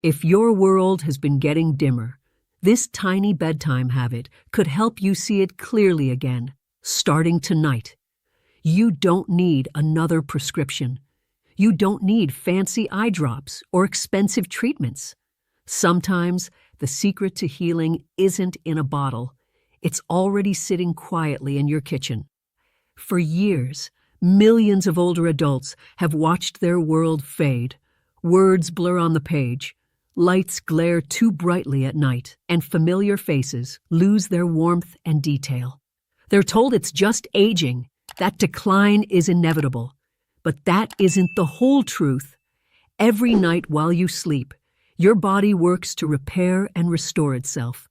If your world has been getting dimmer, this tiny bedtime habit could help you see it clearly again, starting tonight. You don't need another prescription. You don't need fancy eye drops or expensive treatments. Sometimes the secret to healing isn't in a bottle. It's already sitting quietly in your kitchen. For years, millions of older adults have watched their world fade. Words blur on the page. Lights glare too brightly at night, and familiar faces lose their warmth and detail. They're told it's just aging, that decline is inevitable. But that isn't the whole truth. Every night while you sleep, your body works to repair and restore itself.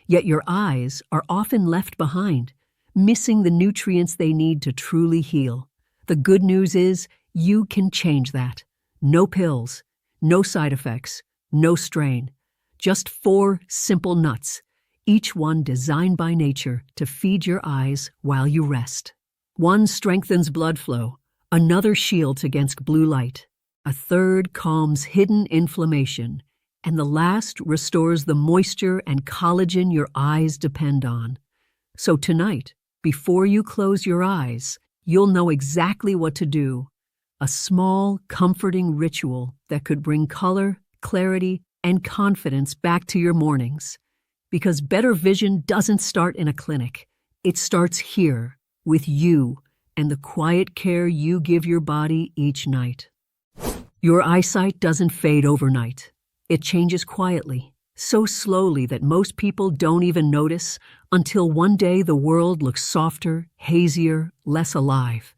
Yet your eyes are often left behind, missing the nutrients they need to truly heal. The good news is you can change that. No pills, no side effects, no strain. Just 4 simple nuts, each one designed by nature to feed your eyes while you rest. One strengthens blood flow, another shields against blue light, a third calms hidden inflammation, and the last restores the moisture and collagen your eyes depend on. So tonight, before you close your eyes, you'll know exactly what to do. A small, comforting ritual that could bring color, clarity, and confidence back to your mornings. Because better vision doesn't start in a clinic. It starts here, with you, and the quiet care you give your body each night. Your eyesight doesn't fade overnight. It changes quietly, so slowly that most people don't even notice until one day the world looks softer, hazier, less alive.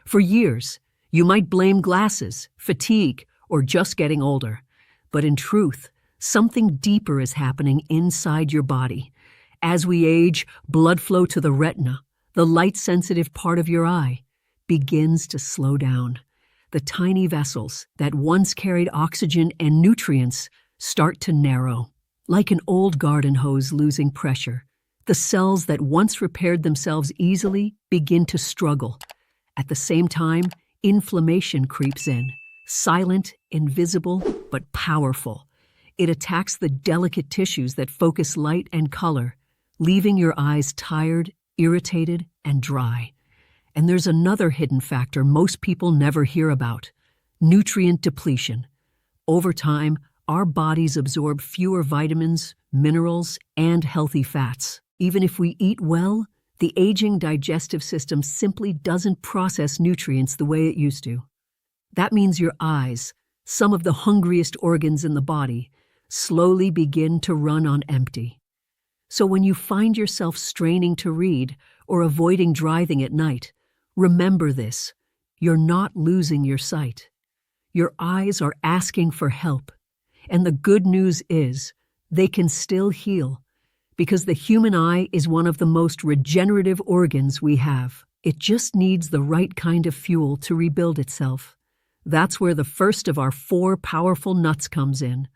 For years, you might blame glasses, fatigue, or just getting older. But in truth, something deeper is happening inside your body. As we age, blood flow to the retina, the light-sensitive part of your eye, begins to slow down. The tiny vessels that once carried oxygen and nutrients start to narrow. Like an old garden hose losing pressure, the cells that once repaired themselves easily begin to struggle. At the same time, inflammation creeps in, silent, invisible, but powerful. It attacks the delicate tissues that focus light and color, leaving your eyes tired, irritated, and dry. And there's another hidden factor most people never hear about: nutrient depletion. Over time, our bodies absorb fewer vitamins, minerals, and healthy fats. Even if we eat well, the aging digestive system simply doesn't process nutrients the way it used to. That means your eyes, some of the hungriest organs in the body, slowly begin to run on empty. So when you find yourself straining to read or avoiding driving at night, remember this: you're not losing your sight. Your eyes are asking for help. And the good news is, they can still heal, because the human eye is one of the most regenerative organs we have. It just needs the right kind of fuel to rebuild itself. That's where the first of our 4 powerful nuts comes in,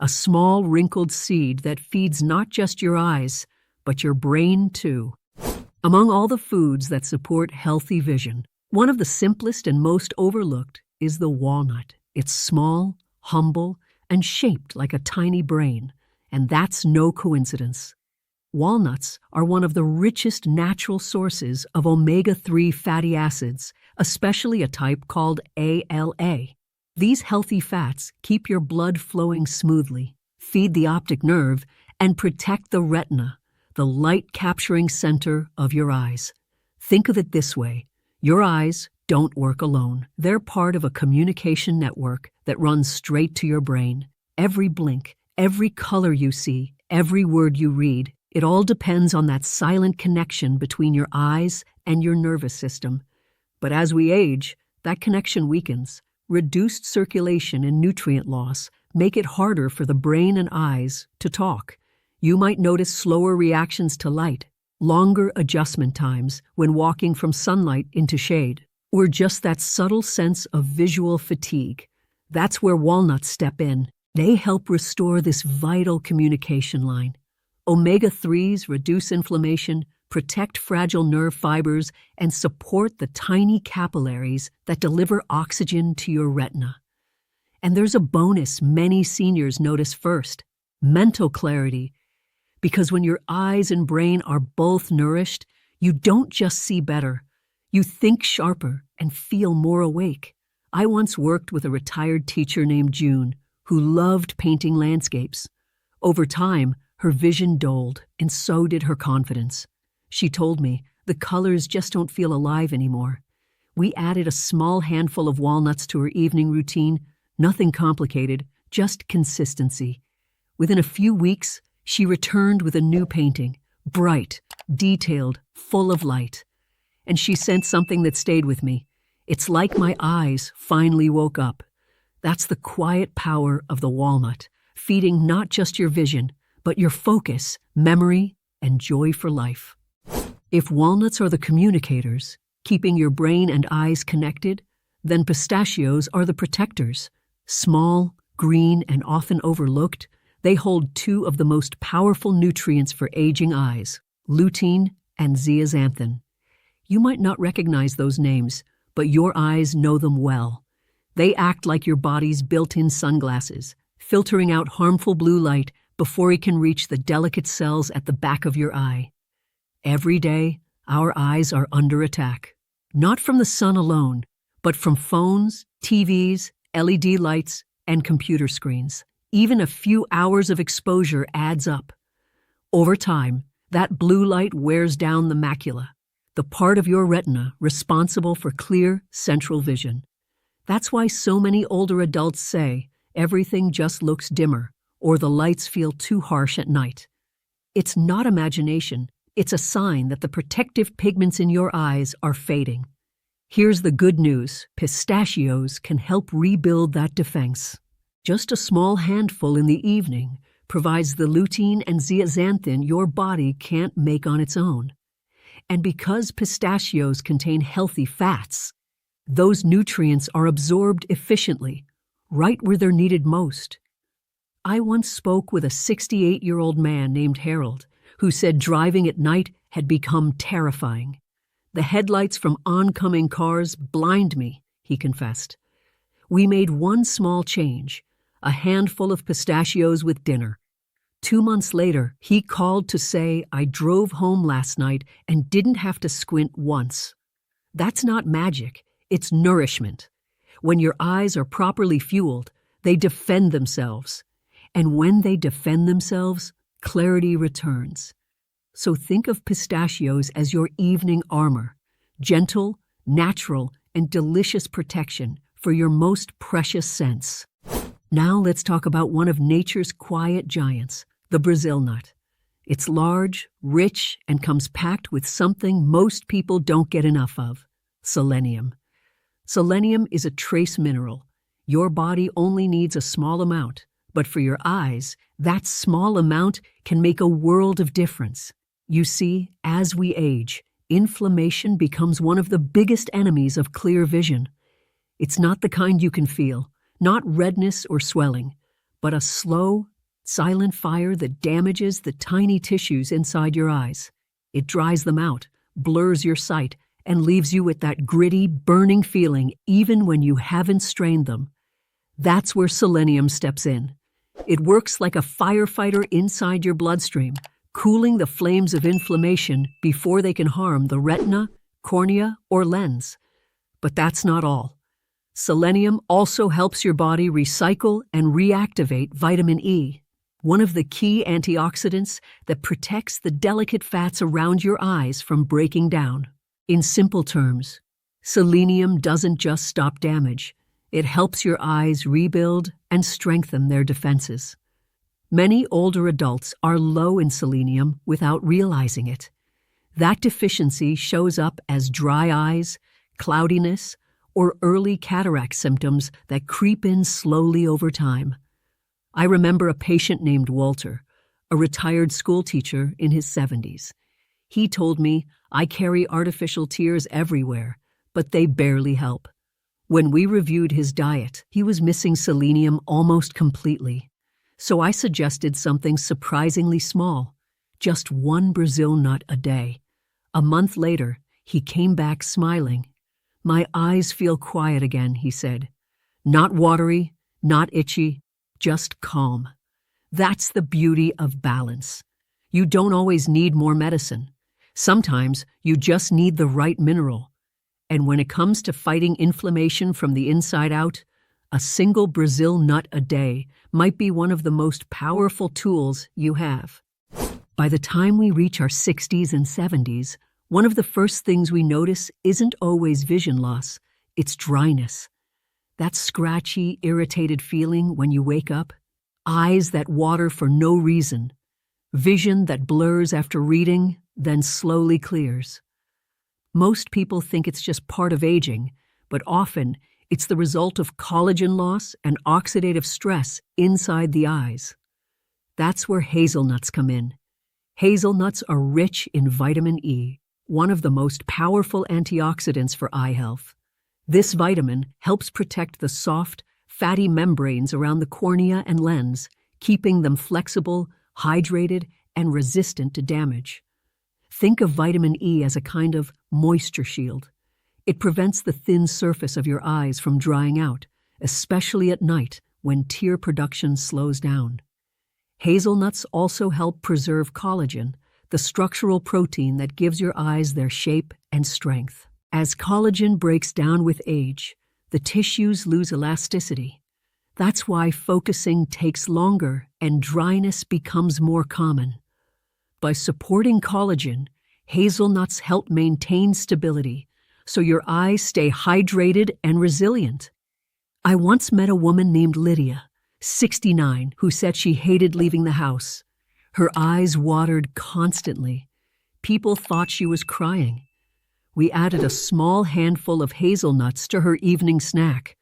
a small wrinkled seed that feeds not just your eyes, but your brain too. Among all the foods that support healthy vision, one of the simplest and most overlooked is the walnut. It's small, humble, and shaped like a tiny brain, and that's no coincidence. Walnuts are one of the richest natural sources of omega-3 fatty acids, especially a type called ALA. These healthy fats keep your blood flowing smoothly, feed the optic nerve, and protect the retina, the light-capturing center of your eyes. Think of it this way: your eyes don't work alone. They're part of a communication network that runs straight to your brain. Every blink, every color you see, every word you read, it all depends on that silent connection between your eyes and your nervous system. But as we age, that connection weakens. Reduced circulation and nutrient loss make it harder for the brain and eyes to talk. You might notice slower reactions to light, longer adjustment times when walking from sunlight into shade, or just that subtle sense of visual fatigue. That's where walnuts step in. They help restore this vital communication line. Omega-3s reduce inflammation, protect fragile nerve fibers, and support the tiny capillaries that deliver oxygen to your retina. And there's a bonus many seniors notice first: mental clarity. Because when your eyes and brain are both nourished, you don't just see better, you think sharper and feel more awake. I once worked with a retired teacher named June who loved painting landscapes. Over time, her vision dulled, and so did her confidence. She told me, the colors just don't feel alive anymore. We added a small handful of walnuts to her evening routine, nothing complicated, just consistency. Within a few weeks, she returned with a new painting, bright, detailed, full of light. And she sent something that stayed with me. It's like my eyes finally woke up. That's the quiet power of the walnut, feeding not just your vision, but your focus, memory, and joy for life. If walnuts are the communicators, keeping your brain and eyes connected, then pistachios are the protectors. Small, green, and often overlooked, they hold two of the most powerful nutrients for aging eyes, lutein and zeaxanthin. You might not recognize those names, but your eyes know them well. They act like your body's built-in sunglasses, filtering out harmful blue light before it can reach the delicate cells at the back of your eye. Every day, our eyes are under attack. Not from the sun alone, but from phones, TVs, LED lights, and computer screens. Even a few hours of exposure adds up. Over time, that blue light wears down the macula, the part of your retina responsible for clear central vision. That's why so many older adults say everything just looks dimmer or the lights feel too harsh at night. It's not imagination, it's a sign that the protective pigments in your eyes are fading. Here's the good news: pistachios can help rebuild that defense. Just a small handful in the evening provides the lutein and zeaxanthin your body can't make on its own. And because pistachios contain healthy fats, those nutrients are absorbed efficiently, right where they're needed most. I once spoke with a 68-year-old man named Harold, who said driving at night had become terrifying. The headlights from oncoming cars blind me, he confessed. We made one small change: a handful of pistachios with dinner. 2 months later, he called to say, "I drove home last night and didn't have to squint once." That's not magic, it's nourishment. When your eyes are properly fueled, they defend themselves. And when they defend themselves, clarity returns. So think of pistachios as your evening armor, gentle, natural, and delicious protection for your most precious sense. Now let's talk about one of nature's quiet giants, the Brazil nut. It's large, rich, and comes packed with something most people don't get enough of: selenium. Selenium is a trace mineral. Your body only needs a small amount, but for your eyes, that small amount can make a world of difference. You see, as we age, inflammation becomes one of the biggest enemies of clear vision. It's not the kind you can feel, not redness or swelling, but a slow, silent fire that damages the tiny tissues inside your eyes. It dries them out, blurs your sight, and leaves you with that gritty, burning feeling even when you haven't strained them. That's where selenium steps in. It works like a firefighter inside your bloodstream, cooling the flames of inflammation before they can harm the retina, cornea, or lens. But that's not all. Selenium also helps your body recycle and reactivate vitamin E, one of the key antioxidants that protects the delicate fats around your eyes from breaking down. In simple terms, selenium doesn't just stop damage. It helps your eyes rebuild and strengthen their defenses. Many older adults are low in selenium without realizing it. That deficiency shows up as dry eyes, cloudiness, or early cataract symptoms that creep in slowly over time. I remember a patient named Walter, a retired school teacher in his 70s. He told me, "I carry artificial tears everywhere, but they barely help." When we reviewed his diet, he was missing selenium almost completely. So I suggested something surprisingly small, just one Brazil nut a day. A month later, he came back smiling. "My eyes feel quiet again," he said. "Not watery, Not itchy, just calm. That's the beauty of balance. You don't always need more medicine. Sometimes you just need the right mineral. And when it comes to fighting inflammation from the inside out, a single Brazil nut a day might be one of the most powerful tools you have. By the time we reach our 60s and 70s, one of the first things we notice isn't always vision loss, it's dryness. That scratchy, irritated feeling when you wake up, eyes that water for no reason, vision that blurs after reading, then slowly clears. Most people think it's just part of aging, but often it's the result of collagen loss and oxidative stress inside the eyes. That's where hazelnuts come in. Hazelnuts are rich in vitamin E, one of the most powerful antioxidants for eye health. This vitamin helps protect the soft, fatty membranes around the cornea and lens, keeping them flexible, hydrated, and resistant to damage. Think of vitamin E as a kind of moisture shield. It prevents the thin surface of your eyes from drying out, especially at night when tear production slows down. Hazelnuts also help preserve collagen, the structural protein that gives your eyes their shape and strength. As collagen breaks down with age, the tissues lose elasticity. That's why focusing takes longer and dryness becomes more common. By supporting collagen, hazelnuts help maintain stability, so your eyes stay hydrated and resilient. I once met a woman named Lydia, 69, who said she hated leaving the house. Her eyes watered constantly. People thought she was crying. We added a small handful of hazelnuts to her evening snack.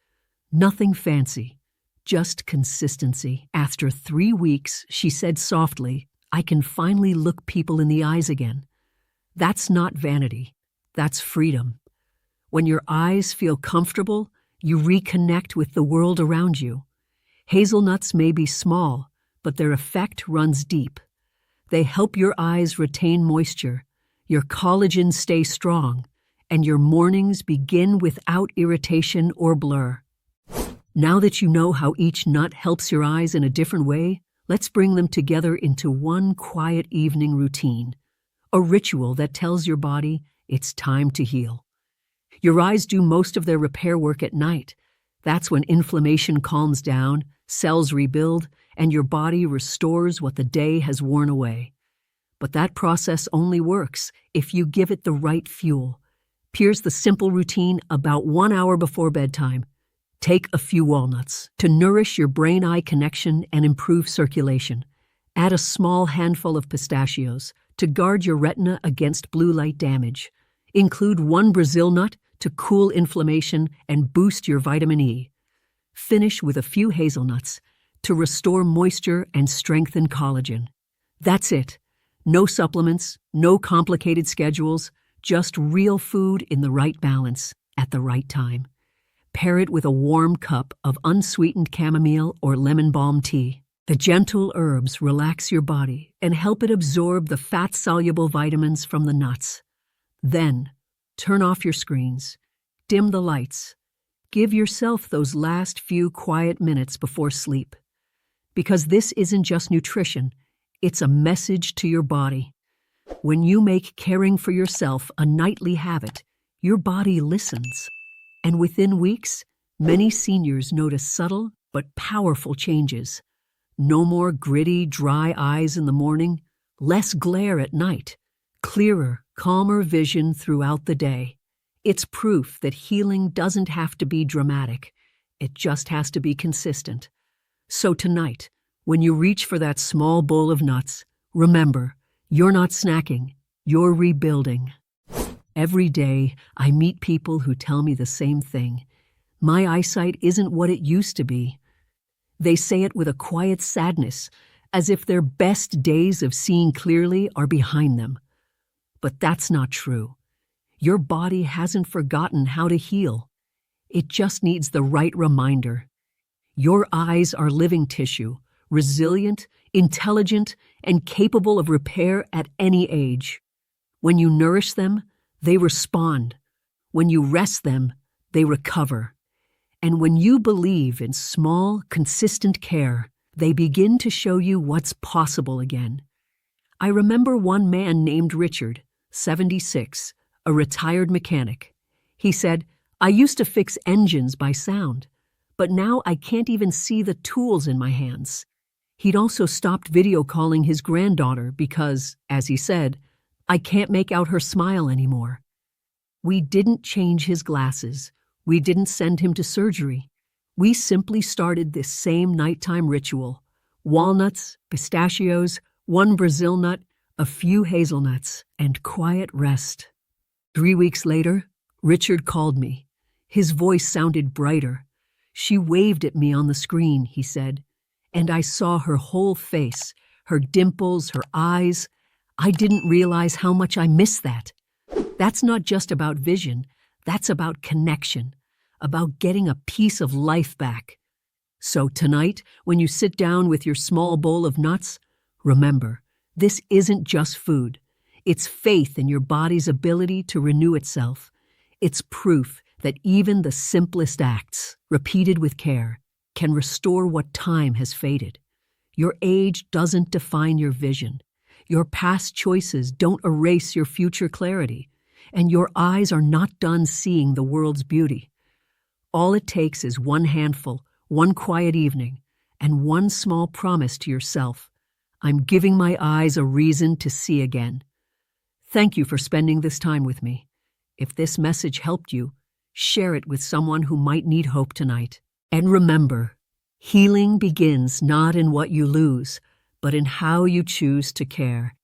Nothing fancy, just consistency. After 3 weeks, she said softly, "I can finally look people in the eyes again." That's not vanity. That's freedom. When your eyes feel comfortable, you reconnect with the world around you. Hazelnuts may be small, but their effect runs deep. They help your eyes retain moisture, your collagen stay strong, and your mornings begin without irritation or blur. Now that you know how each nut helps your eyes in a different way, let's bring them together into one quiet evening routine, a ritual that tells your body it's time to heal. Your eyes do most of their repair work at night. That's when inflammation calms down, cells rebuild, and your body restores what the day has worn away. But that process only works if you give it the right fuel. Here's the simple routine about 1 hour before bedtime. Take a few walnuts to nourish your brain-eye connection and improve circulation. Add a small handful of pistachios to guard your retina against blue light damage. Include 1 Brazil nut to cool inflammation and boost your vitamin E. Finish with a few hazelnuts to restore moisture and strengthen collagen. That's it. No supplements, no complicated schedules, just real food in the right balance at the right time. Pair it with a warm cup of unsweetened chamomile or lemon balm tea. The gentle herbs relax your body and help it absorb the fat-soluble vitamins from the nuts. Then, turn off your screens, dim the lights. Give yourself those last few quiet minutes before sleep. Because this isn't just nutrition, it's a message to your body. When you make caring for yourself a nightly habit, your body listens. And within weeks, many seniors notice subtle but powerful changes. No more gritty, dry eyes in the morning, less glare at night, clearer, calmer vision throughout the day. It's proof that healing doesn't have to be dramatic. It just has to be consistent. So tonight, when you reach for that small bowl of nuts, remember, you're not snacking, you're rebuilding. Every day, I meet people who tell me the same thing. My eyesight isn't what it used to be. They say it with a quiet sadness, as if their best days of seeing clearly are behind them. But that's not true. Your body hasn't forgotten how to heal. It just needs the right reminder. Your eyes are living tissue, resilient, intelligent, and capable of repair at any age. When you nourish them, they respond. When you rest them, they recover. And when you believe in small, consistent care, they begin to show you what's possible again. I remember one man named Richard, 76, a retired mechanic. He said, "I used to fix engines by sound, but now I can't even see the tools in my hands." He'd also stopped video calling his granddaughter because, as he said, "I can't make out her smile anymore." We didn't change his glasses. We didn't send him to surgery. We simply started this same nighttime ritual: walnuts, pistachios, one Brazil nut, a few hazelnuts, and quiet rest. 3 weeks later, Richard called me. His voice sounded brighter. "She waved at me on the screen," he said, "and I saw her whole face, her dimples, her eyes. I didn't realize how much I missed that." That's not just about vision, that's about connection, about getting a piece of life back. So tonight, when you sit down with your small bowl of nuts, remember, this isn't just food. It's faith in your body's ability to renew itself. It's proof that even the simplest acts, repeated with care, can restore what time has faded. Your age doesn't define your vision. Your past choices don't erase your future clarity. And your eyes are not done seeing the world's beauty. All it takes is one handful, one quiet evening, and one small promise to yourself: I'm giving my eyes a reason to see again. Thank you for spending this time with me. If this message helped you, share it with someone who might need hope tonight. And remember, healing begins not in what you lose, but in how you choose to care.